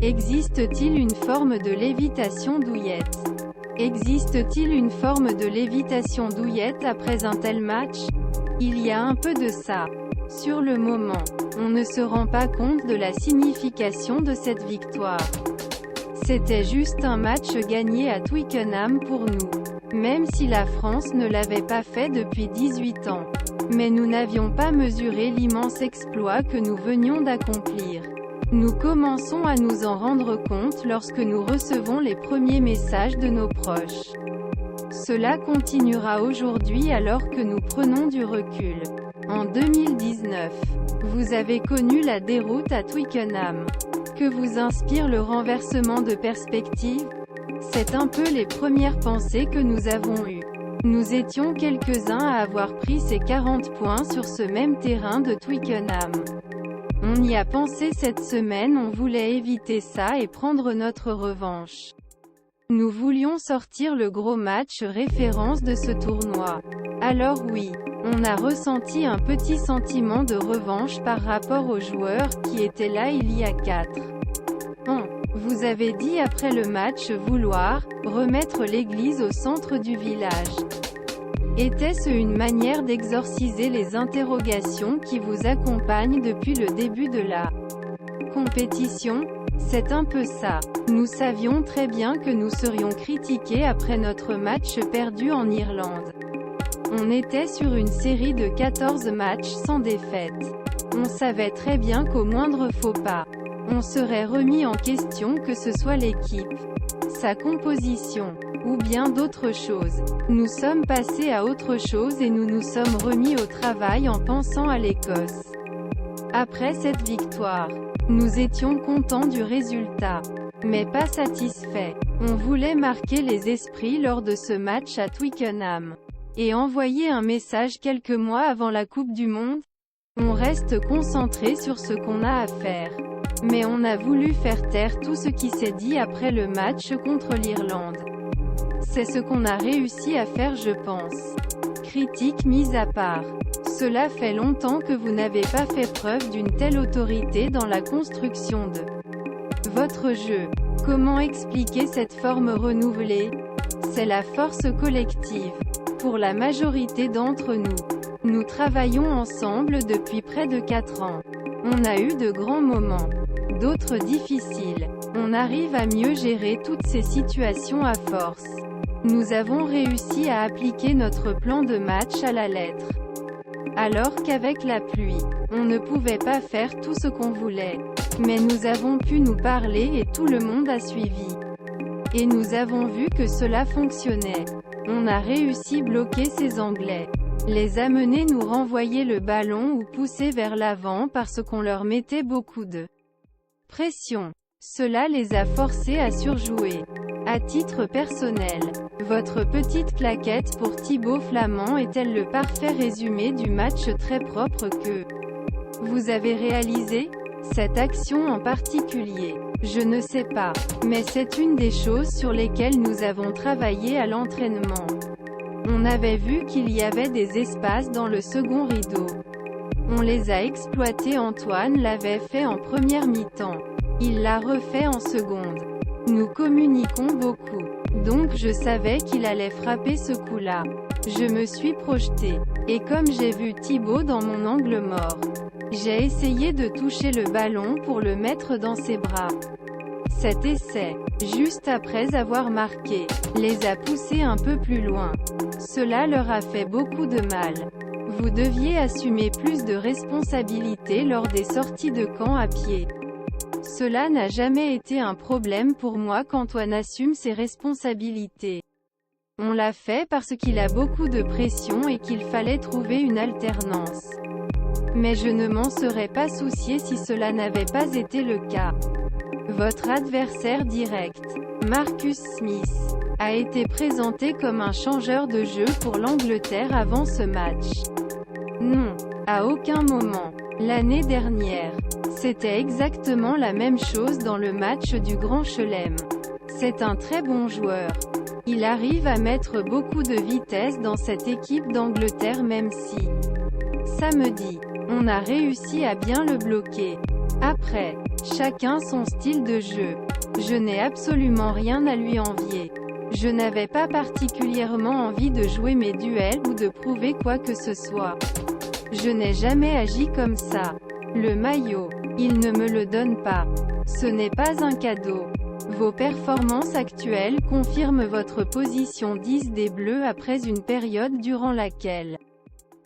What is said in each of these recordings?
Existe-t-il une forme de lévitation douillette? Existe-t-il une forme de lévitation douillette après un tel match? Il y a un peu de ça. Sur le moment, on ne se rend pas compte de la signification de cette victoire. C'était juste un match gagné à Twickenham pour nous. Même si la France ne l'avait pas fait depuis 18 ans. Mais nous n'avions pas mesuré l'immense exploit que nous venions d'accomplir. Nous commençons à nous en rendre compte lorsque nous recevons les premiers messages de nos proches. Cela continuera aujourd'hui alors que nous prenons du recul. En 2019, vous avez connu la déroute à Twickenham. Que vous inspire le renversement de perspective? C'est un peu les premières pensées que nous avons eues. Nous étions quelques-uns à avoir pris ces 40 points sur ce même terrain de Twickenham. On y a pensé cette semaine, on voulait éviter ça et prendre notre revanche. Nous voulions sortir le gros match référence de ce tournoi. Alors oui, on a ressenti un petit sentiment de revanche par rapport aux joueurs qui étaient là il y a 4 ans. Vous avez dit après le match vouloir remettre l'église au centre du village. Était-ce une manière d'exorciser les interrogations qui vous accompagnent depuis le début de la compétition? C'est un peu ça. Nous savions très bien que nous serions critiqués après notre match perdu en Irlande. On était sur une série de 14 matchs sans défaite. On savait très bien qu'au moindre faux pas, on serait remis en question, que ce soit l'équipe, sa composition, ou bien d'autres choses. Nous sommes passés à autre chose et nous nous sommes remis au travail en pensant à l'Écosse. Après cette victoire, nous étions contents du résultat, mais pas satisfaits. On voulait marquer les esprits lors de ce match à Twickenham, et envoyer un message quelques mois avant la Coupe du Monde. On reste concentré sur ce qu'on a à faire. Mais on a voulu faire taire tout ce qui s'est dit après le match contre l'Irlande. C'est ce qu'on a réussi à faire, je pense. Critique mise à part. Cela fait longtemps que vous n'avez pas fait preuve d'une telle autorité dans la construction de votre jeu. Comment expliquer cette forme renouvelée? C'est la force collective. Pour la majorité d'entre nous, nous travaillons ensemble depuis près de 4 ans. On a eu de grands moments, d'autres difficiles. On arrive à mieux gérer toutes ces situations à force. Nous avons réussi à appliquer notre plan de match à la lettre. Alors qu'avec la pluie, on ne pouvait pas faire tout ce qu'on voulait. Mais nous avons pu nous parler et tout le monde a suivi. Et nous avons vu que cela fonctionnait. On a réussi à bloquer ces Anglais. Les amener nous renvoyer le ballon ou pousser vers l'avant parce qu'on leur mettait beaucoup de pression. Cela les a forcés à surjouer. À titre personnel, votre petite claquette pour Thibaut Flament est-elle le parfait résumé du match très propre que vous avez réalisé? Cette action en particulier, je ne sais pas, mais c'est une des choses sur lesquelles nous avons travaillé à l'entraînement. On avait vu qu'il y avait des espaces dans le second rideau. On les a exploités. Antoine l'avait fait en première mi-temps. Il l'a refait en seconde. Nous communiquons beaucoup. Donc je savais qu'il allait frapper ce coup-là. Je me suis projeté. Et comme j'ai vu Thibaut dans mon angle mort, j'ai essayé de toucher le ballon pour le mettre dans ses bras. Cet essai, juste après avoir marqué, les a poussés un peu plus loin. Cela leur a fait beaucoup de mal. Vous deviez assumer plus de responsabilités lors des sorties de camp à pied. Cela n'a jamais été un problème pour moi qu'Antoine assume ses responsabilités. On l'a fait parce qu'il a beaucoup de pression et qu'il fallait trouver une alternance. Mais je ne m'en serais pas soucié si cela n'avait pas été le cas. Votre adversaire direct, Marcus Smith, a été présenté comme un changeur de jeu pour l'Angleterre avant ce match. Non, à aucun moment. L'année dernière, c'était exactement la même chose dans le match du Grand Chelem. C'est un très bon joueur. Il arrive à mettre beaucoup de vitesse dans cette équipe d'Angleterre même si, samedi, on a réussi à bien le bloquer. Après, chacun son style de jeu. Je n'ai absolument rien à lui envier. Je n'avais pas particulièrement envie de jouer mes duels ou de prouver quoi que ce soit. Je n'ai jamais agi comme ça. Le maillot, il ne me le donne pas. Ce n'est pas un cadeau. Vos performances actuelles confirment votre position 10 des Bleus après une période durant laquelle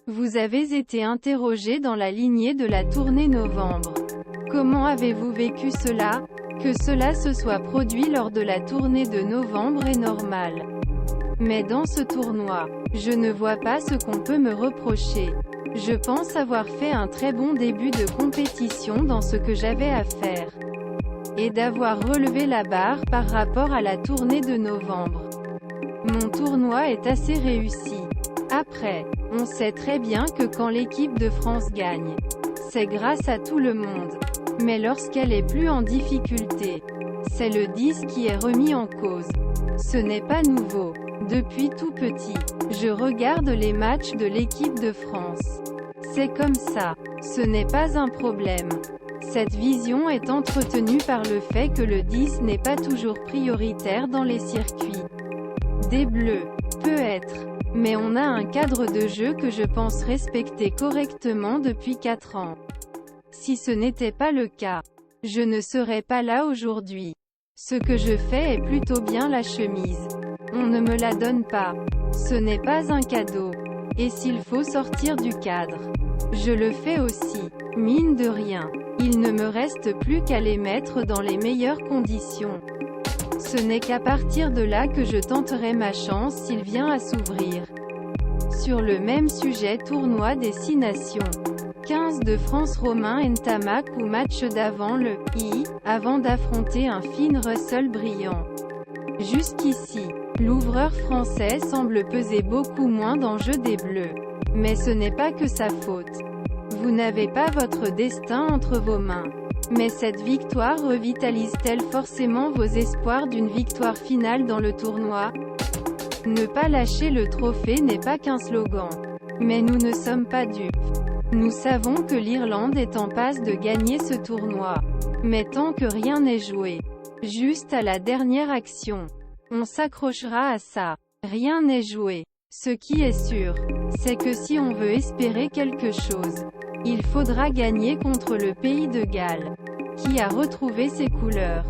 vous avez été interrogé dans la lignée de la tournée novembre. Comment avez-vous vécu cela? Que cela se soit produit lors de la tournée de novembre est normal. Mais dans ce tournoi, je ne vois pas ce qu'on peut me reprocher. Je pense avoir fait un très bon début de compétition dans ce que j'avais à faire. Et d'avoir relevé la barre par rapport à la tournée de novembre. Mon tournoi est assez réussi. Après, on sait très bien que quand l'équipe de France gagne, c'est grâce à tout le monde. Mais lorsqu'elle est plus en difficulté, c'est le 10 qui est remis en cause. Ce n'est pas nouveau. Depuis tout petit, je regarde les matchs de l'équipe de France. C'est comme ça. Ce n'est pas un problème. Cette vision est entretenue par le fait que le 10 n'est pas toujours prioritaire dans les circuits des Bleus. Peut-être. Mais on a un cadre de jeu que je pense respecter correctement depuis 4 ans. Si ce n'était pas le cas, je ne serais pas là aujourd'hui. Ce que je fais est plutôt bien la chemise. On ne me la donne pas. Ce n'est pas un cadeau. Et s'il faut sortir du cadre, je le fais aussi. Mine de rien, il ne me reste plus qu'à les mettre dans les meilleures conditions. Ce n'est qu'à partir de là que je tenterai ma chance s'il vient à s'ouvrir. Sur le même sujet, tournoi des 6 nations. 15 de France, Romain Ntamak ou match d'avant le I, avant d'affronter un Finn Russell brillant. Jusqu'ici, l'ouvreur français semble peser beaucoup moins dans le jeu des Bleus. Mais ce n'est pas que sa faute. Vous n'avez pas votre destin entre vos mains. Mais cette victoire revitalise-t-elle forcément vos espoirs d'une victoire finale dans le tournoi? Ne pas lâcher le trophée n'est pas qu'un slogan. Mais nous ne sommes pas dupes. Nous savons que l'Irlande est en passe de gagner ce tournoi. Mais tant que rien n'est joué, juste à la dernière action, on s'accrochera à ça. Rien n'est joué. Ce qui est sûr, c'est que si on veut espérer quelque chose, il faudra gagner contre le pays de Galles, qui a retrouvé ses couleurs.